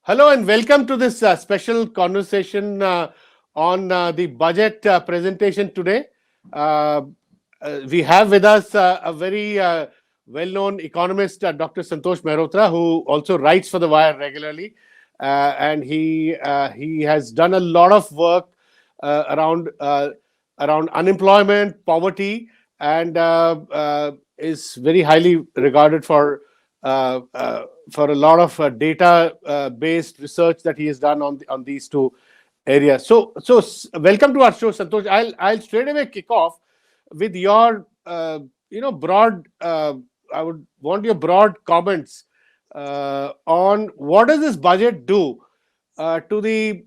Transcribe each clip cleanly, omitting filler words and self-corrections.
Hello and welcome to this special conversation on the budget presentation today. Uh, we have with us a very well-known economist, Dr. Santosh Mehrotra, who also writes for The Wire regularly, and he has done a lot of work around unemployment, poverty, and is very highly regarded for a lot of data based research that he has done on these two areas. Welcome to our show, Santosh. I'll straight away kick off with your broad. I would want your broad comments on what does this budget do to the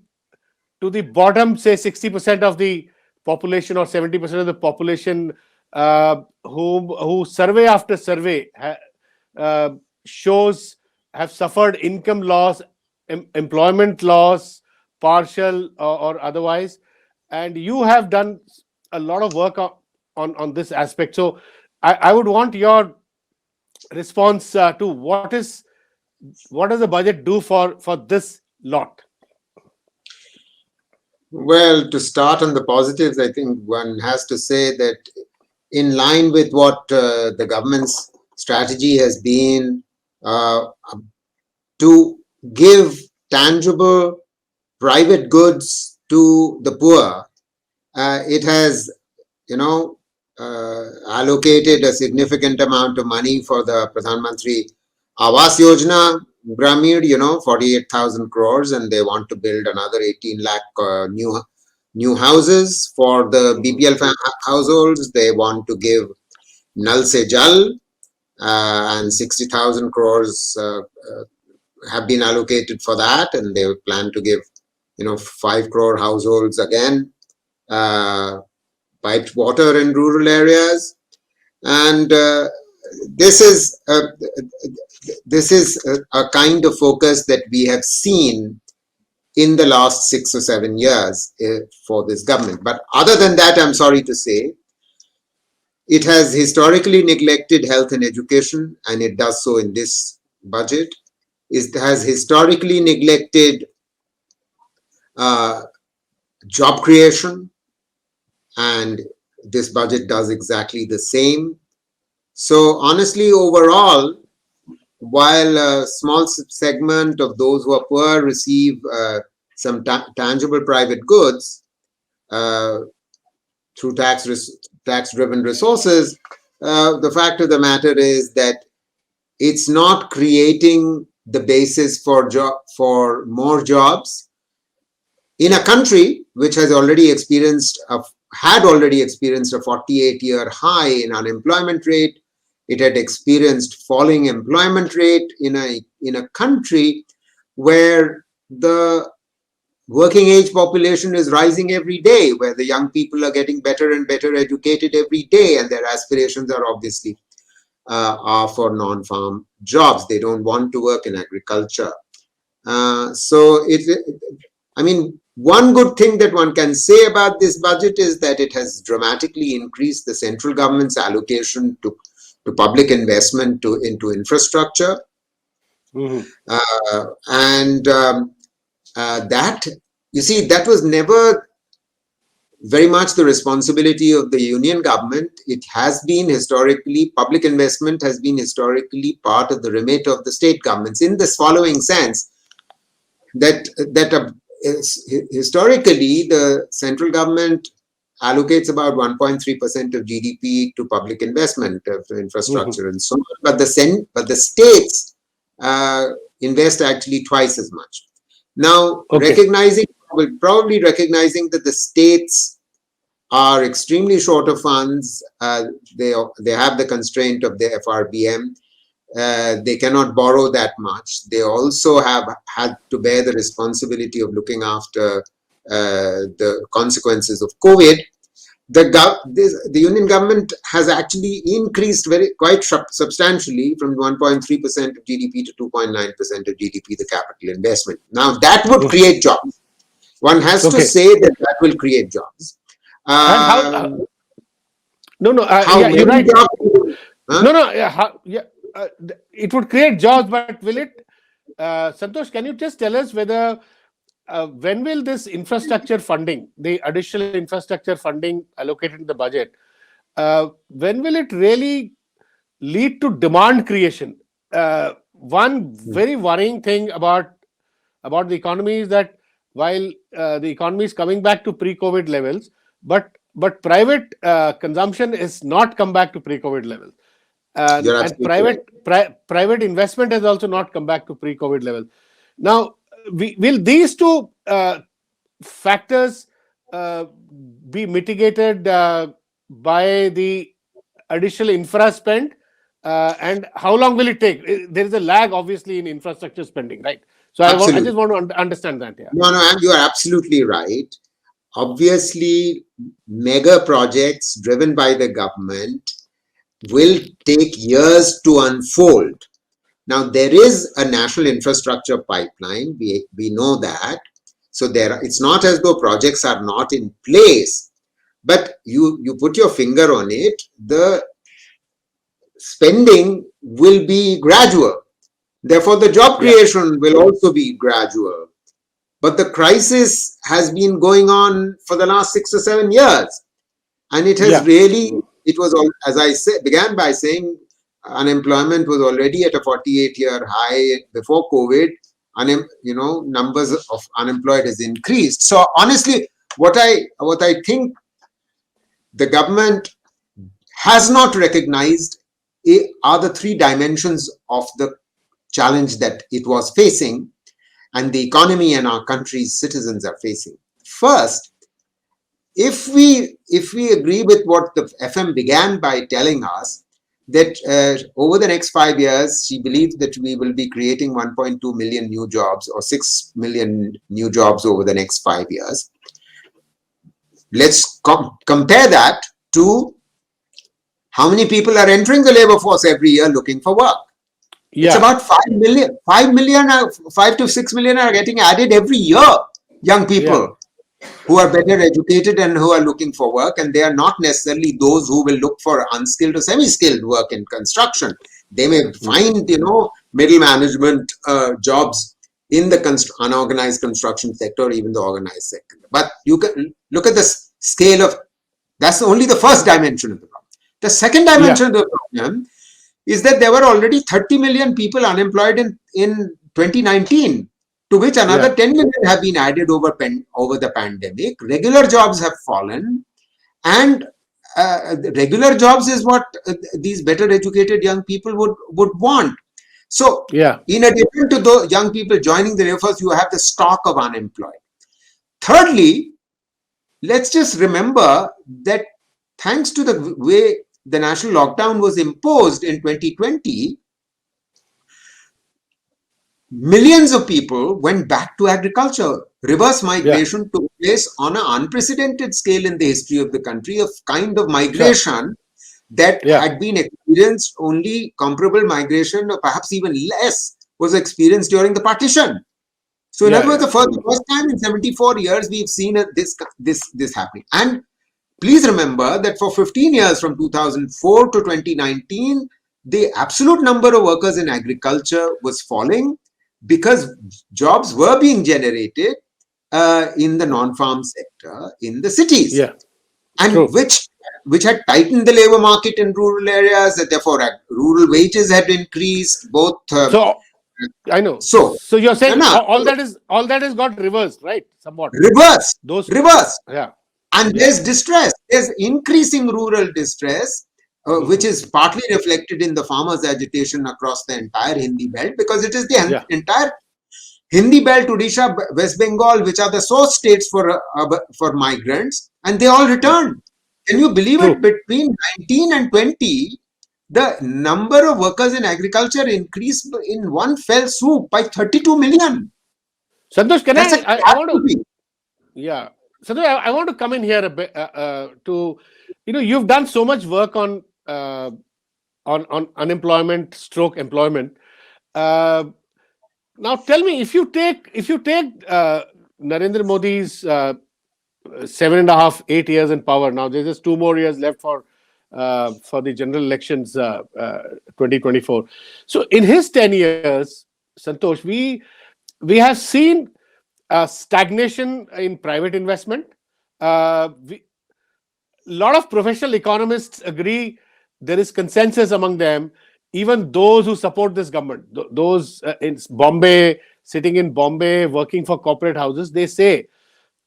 bottom, say 60% of the population or 70% of the population, who survey after survey uh, shows have suffered income loss, employment loss, partial or otherwise, and you have done a lot of work on this aspect. So I would want your response to what does the budget do for this lot. Well, to start on the positives, I think one has to say that in line with what the government's strategy has been to give tangible private goods to the poor, it has, allocated a significant amount of money for the Pradhan Mantri Awas Yojana, Grameen, 48,000 crores, and they want to build another 18 lakh new houses for the BPL households. They want to give Nal Se Jal, and 60,000 crores have been allocated for that, and they plan to give 5 crore households again piped water in rural areas. And this is a kind of focus that we have seen in the last 6 or 7 years for this government. But other than that, I'm sorry to say, it has historically neglected health and education, and it does so in this budget. It has historically neglected job creation, and this budget does exactly the same. So honestly, overall, while a small segment of those who are poor receive some tangible private goods through tax-driven resources, the fact of the matter is that it's not creating the basis for more jobs in a country which has already experienced a 48-year high in unemployment rate. It had experienced falling employment rate in a country where the working age population is rising every day, where the young people are getting better and better educated every day, and their aspirations are obviously are for non-farm jobs. They don't want to work in agriculture. One good thing that one can say about this budget is that it has dramatically increased the central government's allocation to public investment into infrastructure. Mm-hmm. That was never very much the responsibility of the union government. It has been historically, public investment has been historically part of the remit of the state governments, in this following sense, that historically the central government allocates about 1.3% of GDP to public investment of infrastructure, mm-hmm. and so on. But the states invest actually twice as much. Now, okay. Probably recognizing that the states are extremely short of funds, they have the constraint of the FRBM. They cannot borrow that much. They also have had to bear the responsibility of looking after the consequences of COVID. The union government has actually increased quite substantially from 1.3% of GDP to 2.9% of GDP, the capital investment. Now that would create jobs. One has to say that will create jobs. You're right. Jobs, huh? It would create jobs, but will it Santosh, can you just tell us whether when will this infrastructure funding, the additional infrastructure funding allocated in the budget, when will it really lead to demand creation? One very worrying thing about the economy is that while the economy is coming back to pre-COVID levels, but private consumption is not come back to pre-COVID levels, You're and absolutely right. private investment has also not come back to pre-COVID levels. Now, will these two factors uh, be mitigated by the additional infra spend? And how long will it take? There is a lag, obviously, in infrastructure spending, right? So I Absolutely. just want to understand that. Yeah. No, and you are absolutely right. Obviously, mega projects driven by the government will take years to unfold. Now, there is a national infrastructure pipeline. We know that. So it's not as though projects are not in place, but you put your finger on it. The spending will be gradual. Therefore, the job Yeah. creation will also be gradual. But the crisis has been going on for the last 6 or 7 years. And it has Yeah. really, it was all, as I said, began by saying unemployment was already at a 48-year high before COVID. Numbers of unemployed has increased. So honestly, what I think the government has not recognized are the three dimensions of the challenge that it was facing and the economy and our country's citizens are facing. First, if we agree with what the FM began by telling us that over the next 5 years, she believed that we will be creating 1.2 million new jobs or 6 million new jobs over the next 5 years. Let's compare that to how many people are entering the labor force every year looking for work. It's Yeah. about 5 million. 5 million, 5 to 6 million are getting added every year. Young Yeah. people who are better educated and who are looking for work, and they are not necessarily those who will look for unskilled or semi-skilled work in construction. They may find, middle management jobs in the unorganized construction sector or even the organized sector. But you can look at the scale of, that's only the first dimension of the problem. The second Yeah. dimension of the problem is that there were already 30 million people unemployed in 2019, to which Yeah. another 10 million have been added over the pandemic. Regular jobs have fallen, and regular jobs is what these better educated young people would want. So, Yeah. in addition to the young people joining the labor force, you have the stock of unemployed. Thirdly, let's just remember that thanks to the way the national lockdown was imposed in 2020, millions of people went back to agriculture. Reverse Yeah. migration took place on an unprecedented scale in the history of the country, of kind of Sure. migration that Yeah. had been experienced, only comparable migration or perhaps even less was experienced during the partition. So in Yeah. other words, Yeah. the first time in 74 years, we've seen this happening. And please remember that for 15 years, from 2004 to 2019, the absolute number of workers in agriculture was falling because jobs were being generated in the non-farm sector in the cities, Yeah. and True. which had tightened the labor market in rural areas. That therefore, rural wages had increased. Both So I know. so So you're saying now all that is got reversed, right? Somewhat. reverse, Those. reverse. Yeah. And Yeah. there's distress, there's increasing rural distress, which Hmm. is partly reflected in the farmers' agitation across the entire Hindi belt, because it is the Yeah. entire Hindi belt, Odisha, West Bengal, which are the source states for migrants, and they all Yeah. returned. Can you believe it? True. Between 19 and 20, the number of workers in agriculture increased in one fell swoop by 32 million. Santosh, can That's a I want to. catastrophe. Yeah. Santosh, I want to come in here a bit to, you've done so much work on unemployment stroke employment. Uh, Now tell me, if you take Narendra Modi's 7.5, 8 years in power. Now there's just 2 more years left for the general elections, 2024. So in his 10 years, Santosh, we have seen stagnation in private investment. A lot of professional economists agree, there is consensus among them, even those who support this government, those in Bombay, sitting in Bombay, working for corporate houses, they say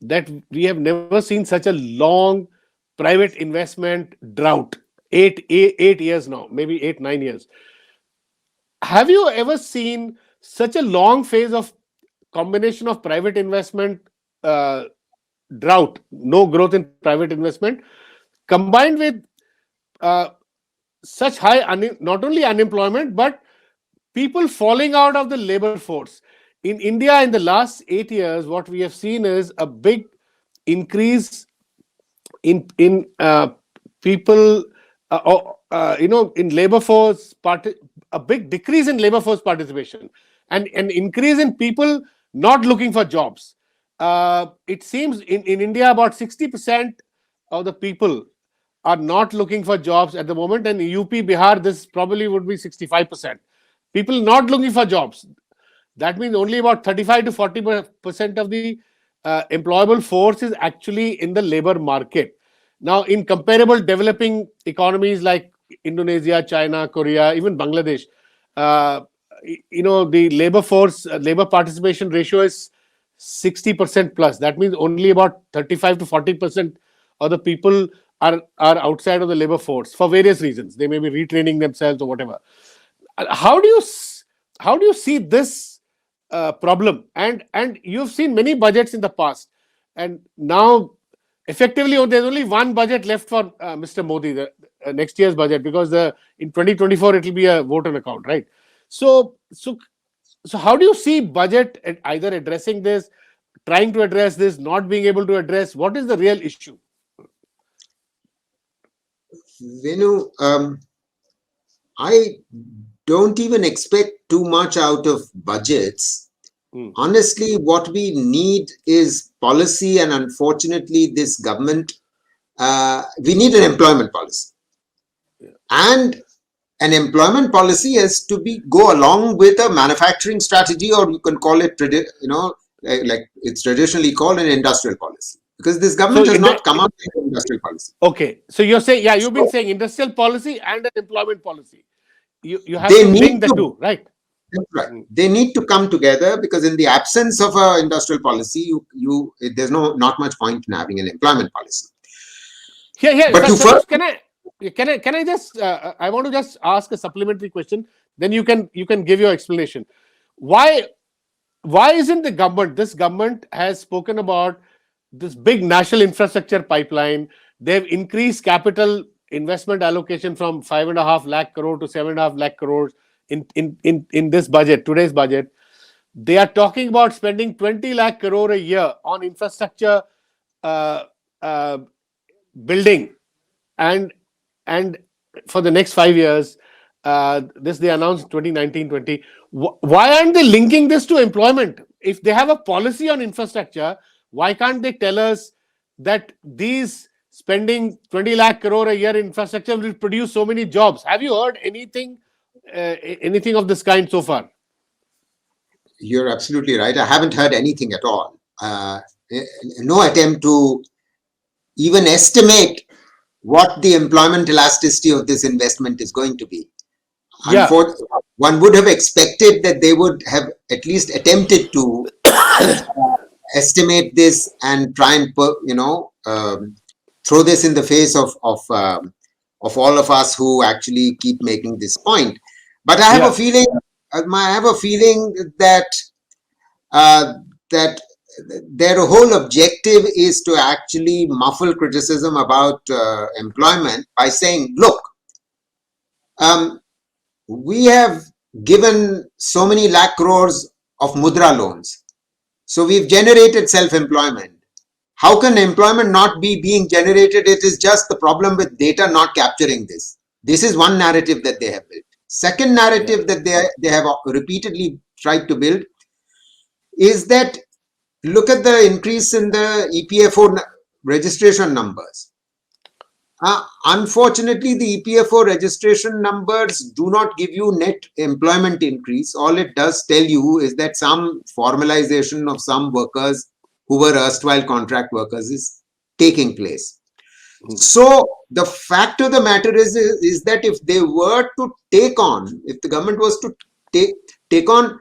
that we have never seen such a long private investment drought. 8 years now, maybe 8 9 years. Have you ever seen such a long phase of combination of private investment uh, drought, no growth in private investment, combined with uh, such high not only unemployment but people falling out of the labor force? In India, in the last 8 years, what we have seen is a big increase in people, in labor force a big decrease in labor force participation, and an increase in people not looking for jobs. It seems in India about 60% of the people are not looking for jobs at the moment, and UP, Bihar, this probably would be 65%. People not looking for jobs. That means only about 35 to 40% of the employable force is actually in the labor market. Now, in comparable developing economies like Indonesia, China, Korea, even Bangladesh, uh, the labor force, labor participation ratio is 60% plus. That means only about 35 to 40% of the people are outside of the labor force for various reasons. They may be retraining themselves or whatever. How do you how do you see this problem? And you've seen many budgets in the past, and now effectively there's only one budget left for Mr. Modi, the next year's budget, because the in 2024 it will be a vote on account, right? So so so how do you see budget either addressing this, trying to address this, not being able to address? What is the real issue? Venu, I don't even expect too much out of budgets. Hmm. Honestly, what we need is policy, and unfortunately, this government, we need an employment policy. And an employment policy has to be go along with a manufacturing strategy, or you can call it, like it's traditionally called an industrial policy, because this So government has in the not come up with an industrial policy. Okay, so you're saying, yeah, you've been So saying industrial policy and an employment policy. You have they to need link the to two, right? That's right. Mm. They need to come together, because in the absence of a industrial policy, there's not much point in having an employment policy. Here, But to first, Santosh, can I just I want to just ask a supplementary question. Then you can give your explanation. Why why isn't the government? This government has spoken about this big national infrastructure pipeline. They've increased capital investment allocation from 5.5 lakh crore to 7.5 lakh crores in this budget, today's budget. They are talking about spending 20 lakh crore a year on infrastructure uh, uh, building, and and for the next 5 years. This they announced 2019-20. Why aren't they linking this to employment? If they have a policy on infrastructure, why can't they tell us that these spending 20 lakh crore a year in infrastructure will produce so many jobs? Have you heard anything of this kind so far? you're absolutely right. I haven't heard anything at all. No attempt to even estimate what the employment elasticity of this investment is going to be. Yeah. One would have expected that they would have at least attempted to estimate this and try and throw this in the face of all of us who actually keep making this point. But I have a Yeah. feeling, that uh, that their whole objective is to actually muffle criticism about employment by saying, look, um, we have given so many lakh crores of mudra loans, so we've generated self-employment. How can employment not be being generated? It is just the problem with data not capturing this. This is one narrative that they have built. Second Yeah. narrative that they have repeatedly tried to build is that, look at the increase in the EPFO registration numbers. Unfortunately, the EPFO registration numbers do not give you net employment increase. All it does tell you is that some formalization of some workers who were erstwhile contract workers is taking place. So the fact of the matter is that if they were to if the government was to take on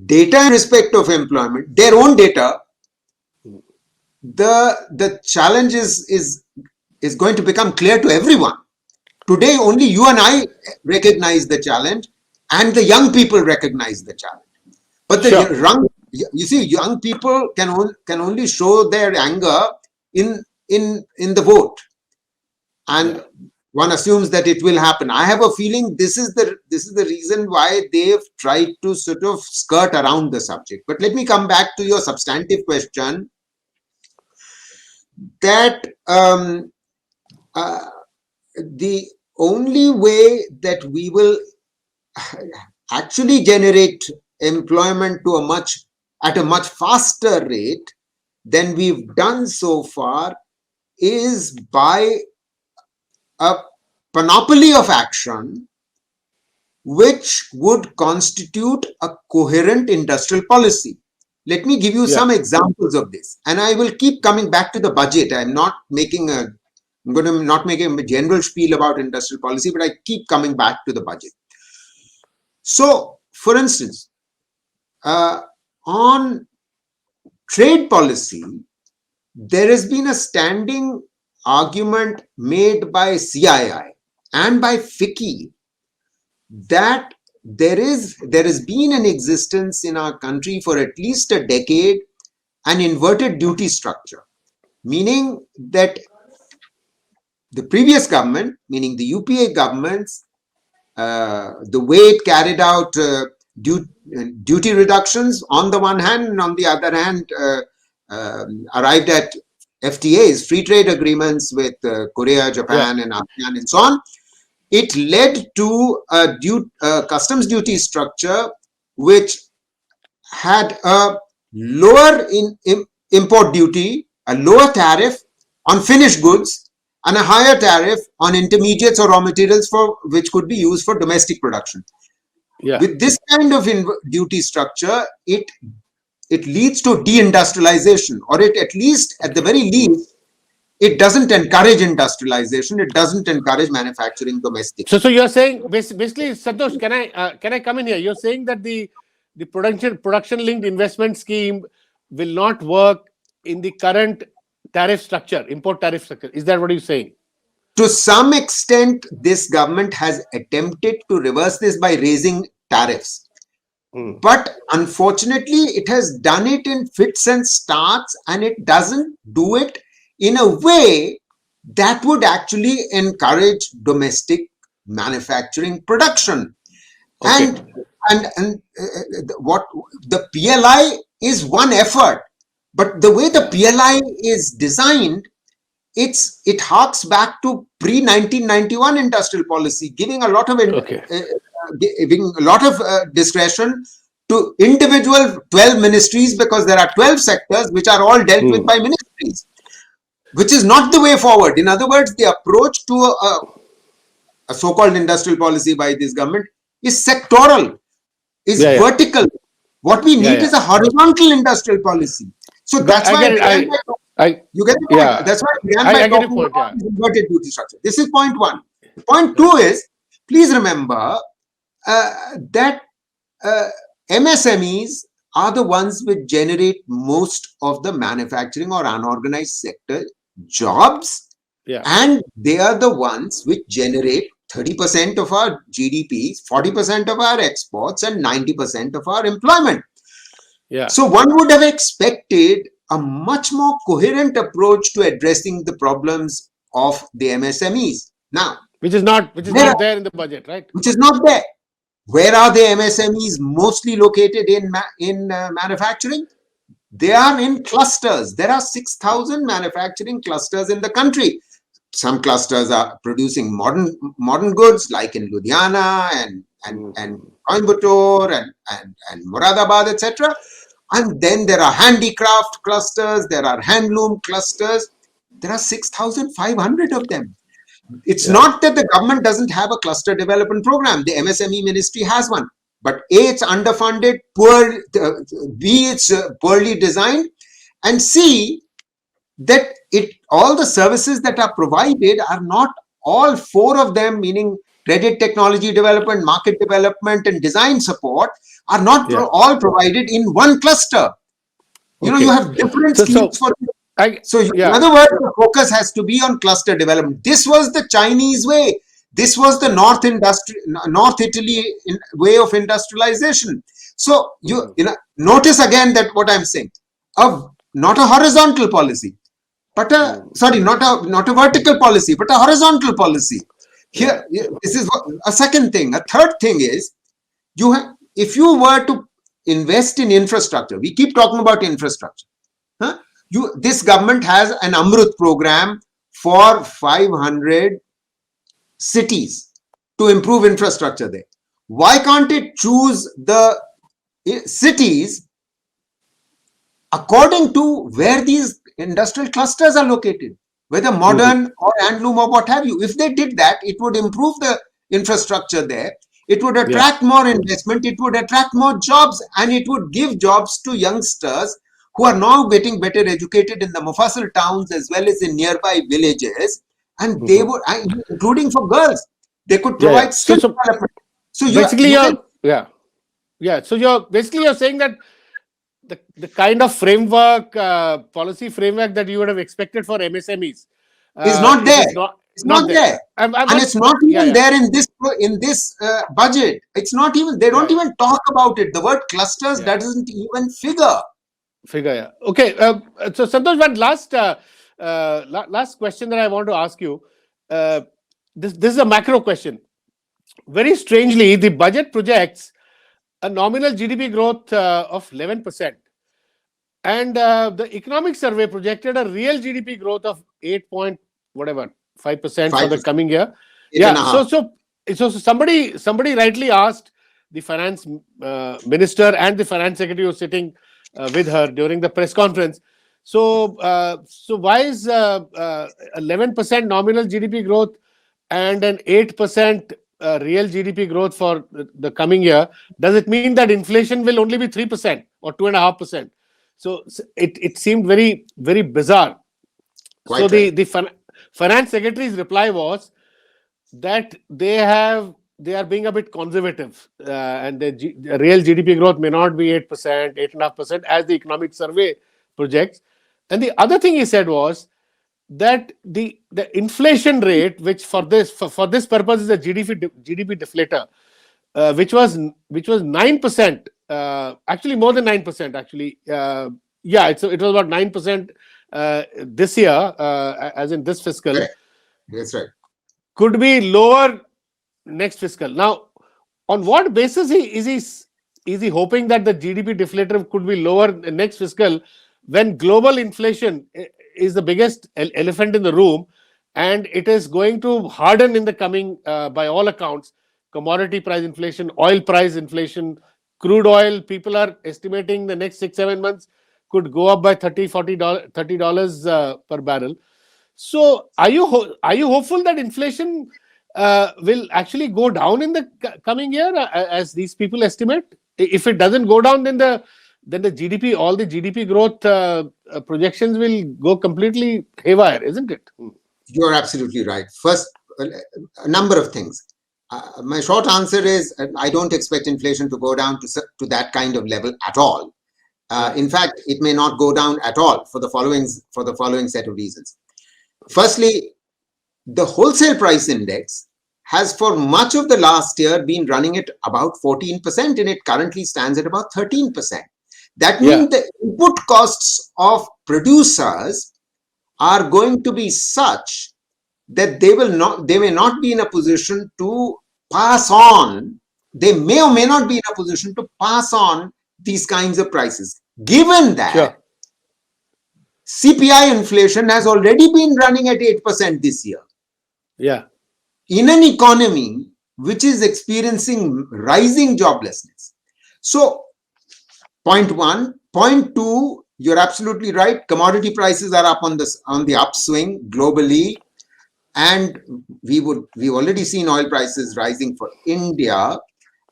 data in respect of employment, their own data, the challenge is going to become clear to everyone. Today, only you and I recognize the challenge, and the young people recognize the challenge. But the Sure. you see, young people can only show their anger in the vote, and Yeah. one assumes that it will happen. I have a feeling this is the reason why they've tried to sort of skirt around the subject. But let me come back to your substantive question. That the only way that we will actually generate employment at a much faster rate than we've done so far is by a panoply of action which would constitute a coherent industrial policy. Let me give you Yeah. some examples of this, and I will keep coming back to the budget. I'm going to not make a general spiel about industrial policy, but I keep coming back to the budget. So, for instance, on trade policy, there has been a standing argument made by CII and by FICCI that there has been an existence in our country for at least a decade an inverted duty structure, meaning that the previous government, meaning the UPA governments, the way it carried out duty reductions on the one hand, and on the other hand, arrived at FTAs, free trade agreements with Korea, Yeah. Japan, and ASEAN, and so on. It led to a customs duty structure which had a lower import duty, a lower tariff on finished goods, and a higher tariff on intermediates or raw materials for which could be used for domestic production. Yeah. With this kind of duty structure, it leads to deindustrialization, or it at least, at the very least, it doesn't encourage industrialization. It doesn't encourage manufacturing domestically. So you're saying basically, Santosh, can I come in here? You're saying that the production linked investment scheme will not work in the current tariff structure, import tariff structure. Is that what you're saying? To some extent, this government has attempted to reverse this by raising tariffs. But unfortunately, it has done it in fits and starts, and it doesn't do it in a way that would actually encourage domestic manufacturing production. Okay. And what the PLI is one effort, but the way the PLI is designed, it harks back to pre 1991 industrial policy, giving a lot of Okay. discretion to individual 12 ministries, because there are 12 sectors which are all dealt with by ministries, which is not the way forward. In other words, the approach to a so-called industrial policy by this government is sectoral, is Yeah. Yeah. vertical. What we Yeah. need is a horizontal industrial policy. So that's I why get I it. began by I you get the point. yeah. That's why I began by I get your talking point. about Yeah. this inverted duty structure. This is point one. Point two is, please remember that MSMEs are the ones which generate most of the manufacturing or unorganized sector jobs, Yeah. and they are the ones which generate 30% of our GDP, 40% of our exports, and 90% of our employment. Yeah. So one would have expected a much more coherent approach to addressing the problems of the MSMEs. Now, Which is not there in the budget, right? which is not there. Where are the MSMEs mostly located in manufacturing? They are in clusters. There are 6,000 manufacturing clusters in the country. Some clusters are producing modern goods, like in Ludhiana and Coimbatore and Moradabad, etc. And then there are handicraft clusters, there are handloom clusters. There are 6,500 of them. It's Yeah. not that the government doesn't have a cluster development program. The MSME ministry has one. But A, it's underfunded, B, it's poorly designed, and C, that all the services that are provided are not, all four of them, meaning credit technology development, market development, and design support, are not Yeah. all provided in one cluster. You Okay. have different So schemes so for. I So, in yeah. other words, the focus has to be on cluster development. This was the Chinese way. This was the North Italy way of industrialization. So, notice again that what I'm saying, not a horizontal policy, but not a vertical policy, but a horizontal policy. Yeah. Here, this is a second thing. A third thing is, if you were to invest in infrastructure, we keep talking about infrastructure. Huh? This government has an Amrut program for 500 cities to improve infrastructure there. Why can't it choose the cities according to where these industrial clusters are located, whether modern or handloom or what have you? If they did that, it would improve the infrastructure there. It would Yeah. attract more investment. It would attract more jobs, and it would give jobs to youngsters who are now getting better educated in the Mufassal towns as well as in nearby villages. And they would, including for girls, they could Yeah. Yeah. provide skill So development. So basically, you can. yeah. So you're saying that the kind of framework, policy framework that you would have expected for MSMEs, Is not it there. is It's not not there. there, I'm and not. it's not Yeah. even Yeah. there in this budget. It's not even. They Yeah. don't Yeah. even talk about it. The word clusters Yeah. doesn't even figure. Figure. Yeah. Okay. So Santosh, one last question that I want to ask you. Uh, this is a macro question. Very strangely, the budget projects a nominal GDP growth of 11%. And the economic survey projected a real GDP growth of 8 point whatever 5% for the 5%, coming year. eight and Yeah. a half. So somebody rightly asked the finance minister and the finance secretary was sitting with her during the press conference. So why is 11% nominal GDP growth and an 8% real GDP growth for the coming year? Does it mean that inflation will only be 3% or 2.5%? So it seemed very bizarre. So Quite right. the finance secretary's reply was that they are being a bit conservative, and the real GDP growth may not be 8%, 8.5% as the economic survey projects. And the other thing he said was that the inflation rate, which for this purpose is a GDP deflator, which was 9%, actually more than 9%. Actually, yeah, it was about 9% this year, as in this fiscal, Correct. That's right. could be lower next fiscal. Now, on what basis is he hoping that the GDP deflator could be lower next fiscal when global inflation is the biggest elephant in the room, and it is going to harden in the coming, by all accounts, commodity price inflation, oil price inflation, crude oil, people are estimating the next 6 7 months could go up by $30 per barrel. So, are you hopeful that inflation will actually go down in the coming year, as these people estimate? If it doesn't go down, then the GDP, all the GDP growth projections will go completely haywire, isn't it? You're absolutely right. First, a number of things. My short answer is I don't expect inflation to go down to that kind of level at all. Yeah. In fact, it may not go down at all for the following set of reasons. Firstly, the wholesale price index has for much of the last year been running at about 14%, and it currently stands at about 13%. That Yeah. means the input costs of producers are going to be such that they may not be in a position to pass on, they may or may not be in a position to pass on these kinds of prices. Given that Sure. CPI inflation has already been running at 8% this year, Yeah. in an economy which is experiencing rising joblessness. So, point one. Point two, you're absolutely right. Commodity prices are up on the upswing globally, and we've already seen oil prices rising for India,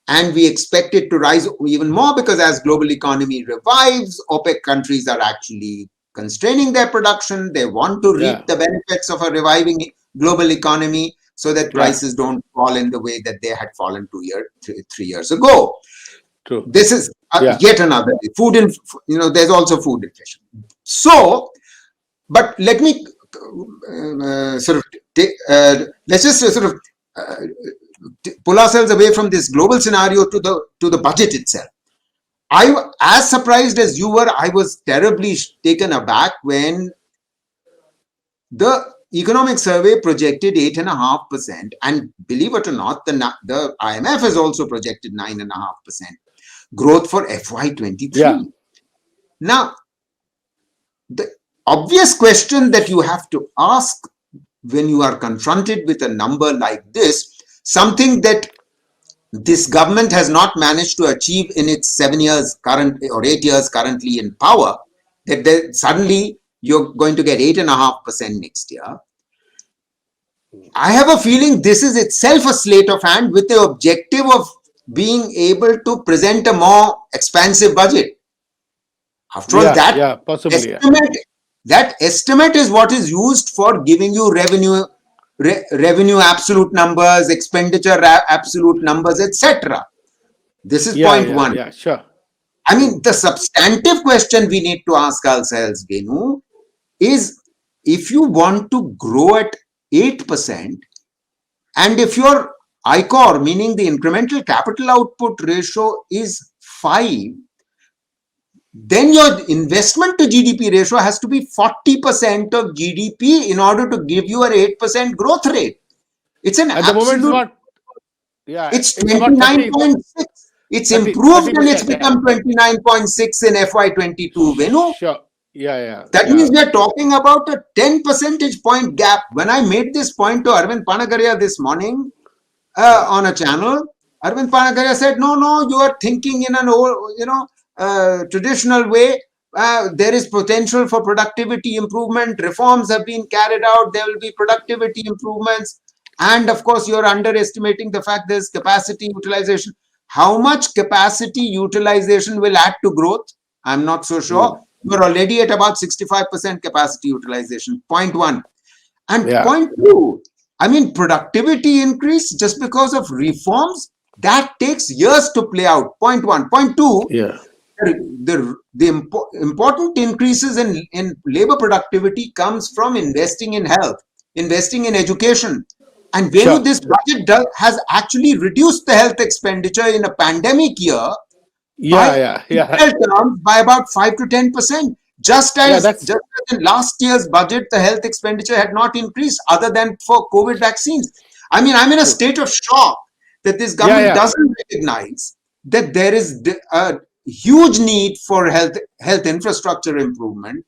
and we expect it to rise even more because as global economy revives, OPEC countries are actually constraining their production. They want to reap Yeah. the benefits of a reviving global economy so that Yeah. prices don't fall in the way that they had fallen 3 years ago. True. This is Yeah. yet another food. There's also food inflation. So, but let me sort of let's just sort of pull ourselves away from this global scenario to the budget itself. As surprised as you were, I was terribly taken aback when the economic survey projected 8.5%, and believe it or not, the IMF has also projected 9.5% growth for Yeah. FY23. Now, the obvious question that you have to ask when you are confronted with a number like this, something that this government has not managed to achieve in its 7 years current or 8 years currently in power, that suddenly you're going to get 8.5% next year. I have a feeling this is itself a sleight of hand with the objective of being able to present a more expansive budget. After all, Yeah. Yeah. Possibly. Yeah. estimate is what is used for giving you revenue absolute numbers, expenditure absolute numbers, etc. This is Yeah. point Yeah. one. Yeah. Sure. I mean, the substantive question we need to ask ourselves, Venu, is if you want to grow at 8%, and if your ICOR, meaning the incremental capital output ratio, is 5, then your investment to GDP ratio has to be 40% of GDP in order to give you an 8% growth rate. It's an At the moment, it's absolute, about, yeah, it's it's about 29.6. It's 30 improved and it's 30%. Yeah. become 29.6 in FY22. Venu, Sure. Yeah. Yeah. that Yeah. means we are talking about a 10 percentage point gap. When I made this point to Arvind Panagaria this morning Yeah. on a channel, Arvind Panagaria said, no, you are thinking in an old, traditional way. There is potential for productivity improvement. Reforms have been carried out. There will be productivity improvements. And of course, you're underestimating the fact there's capacity utilization. How much capacity utilization will add to growth? I'm not so sure. We're already at about 65% capacity utilization. Point one. And Yeah. point two, I mean, productivity increase just because of reforms, that takes years to play out. Point one. Point two, Yeah. important increases in labor productivity comes from investing in health, investing in education. And Venu, Sure. this budget has actually reduced the health expenditure in a pandemic year Yeah. by Yeah. in Yeah. real terms by about 5 to 10%. Just Yeah. as That's, in last year's budget, the health expenditure had not increased other than for COVID vaccines. I mean, I'm in a true. state of shock that this Yeah. government Yeah. doesn't recognize that there is a huge need for health infrastructure improvement,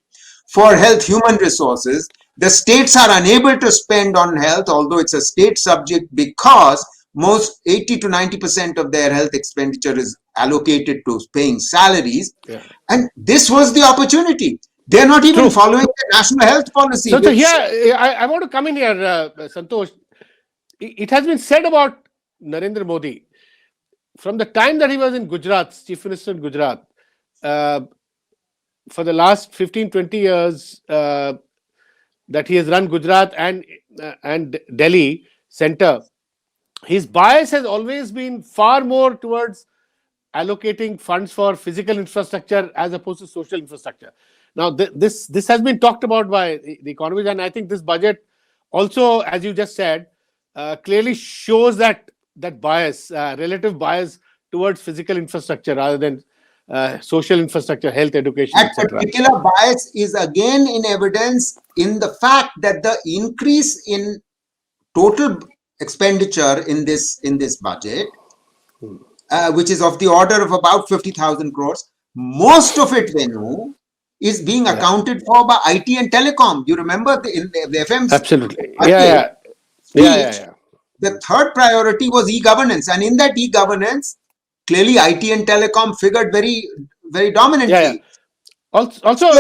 for health human resources. The states are unable to spend on health, although it's a state subject, because most 80 to 90% of their health expenditure is allocated to paying salaries. Yeah. And this was the opportunity. They're not even True. following the national health policy, So which here, I want to come in here, Santosh. It has been said about Narendra Modi from the time that he was in Gujarat, Chief Minister in Gujarat, uh, for the last 15, 20 years that he has run Gujarat and Delhi center, his bias has always been far more towards allocating funds for physical infrastructure as opposed to social infrastructure. Now, this has been talked about by the economists, and I think this budget also, as you just said, clearly shows that bias, relative bias towards physical infrastructure rather than social infrastructure, health, education, that etc. particular bias is again in evidence in the fact that the increase in total expenditure in this budget, which is of the order of about 50,000 crores, most of it, Venu, is being Yeah, accounted for by IT and telecom. You remember in the FM's absolutely. Yeah, budget yeah, yeah, yeah, speech, yeah. the third priority was e-governance, and in that e-governance, clearly IT and telecom figured very, very Yeah, yeah. dominantly. Also, So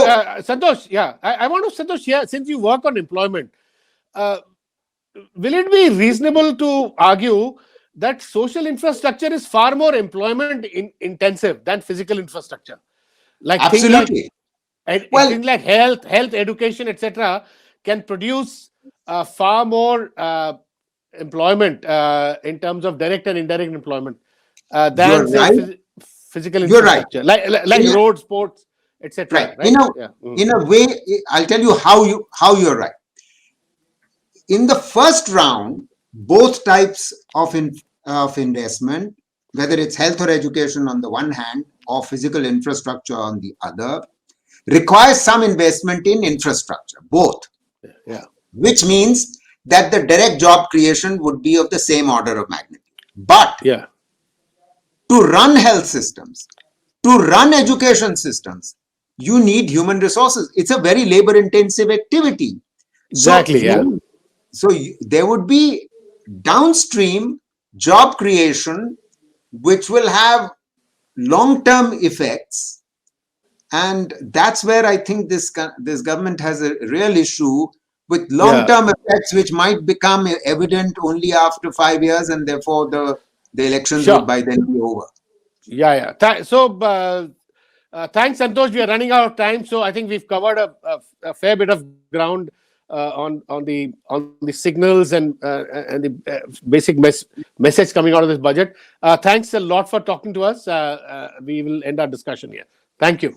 Santosh, yeah, I want to, Santosh, yeah, since you work on employment, uh, will it be reasonable to argue that social infrastructure is far more employment intensive than physical infrastructure? Like absolutely. Well, things like health, education, etc., can produce far more employment in terms of direct and indirect employment than you're say right. physical You're right. infrastructure, like In a, roads, ports, right. etc. Right? Yeah. Mm. In a way, I'll tell you how you're right. In the first round, both types of investment, whether it's health or education on the one hand, or physical infrastructure on the other, requires some investment in infrastructure, both, Yeah. which means that the direct job creation would be of the same order of magnitude. But Yeah. to run health systems, to run education systems, you need human resources. It's a very labor intensive activity. So Exactly. Yeah. there would be downstream job creation, which will have long term effects. And that's where I think this government has a real issue with long Yeah. term effects, which might become evident only after 5 years, and therefore the elections would Sure. by then be over. Yeah. Yeah. Thanks, Santosh. We are running out of time, so I think we've covered a fair bit of ground on the signals and the basic message coming out of this budget. Thanks a lot for talking to us. We will end our discussion here. Thank you.